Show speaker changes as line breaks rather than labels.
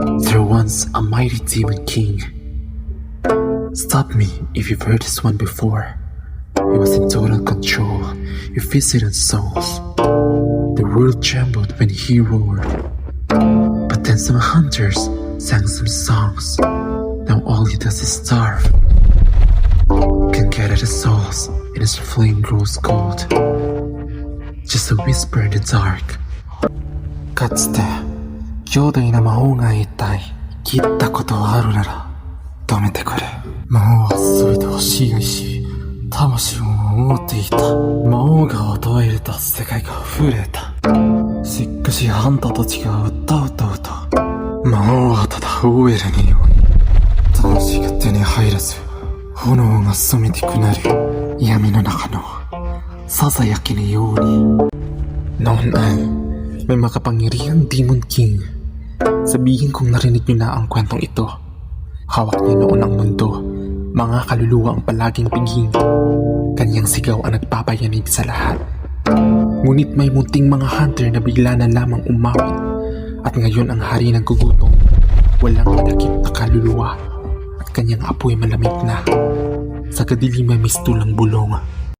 There once a mighty demon king. Stop me if you've heard this one before. He was in total control. He visited souls. The world trembled when he roared. But then some hunters sang some songs. Now all he does is starve. Can gather the souls, and his flame grows cold. Just a whisper in the dark. かつて兄弟な魔王がいたい。聞いたことあるなら止めてくれ。魔王は全てを支配し、魂を守っていた。魔王が与えれた世界が溢れた。しかしあんたたちが歌うと魔王はただ飢えるように。魂が手に入らず、炎が染めてくなる闇の中のささやきのように。Noon ay may makapangyarihang Demon King. Sabihin kong narinig niyo na ang kwentong ito. Hawak niya noon ang mundo. Mga kaluluwa ang palaging piging. Kanyang sigaw ang nagpapayanig sa lahat. Ngunit may munting mga hunter na bigla na lamang umawit. At ngayon ang hari ng gugutom. Walang madakip na kaluluwa. At kanyang apoy malamig na. Sa kadilim may mistulang bulong.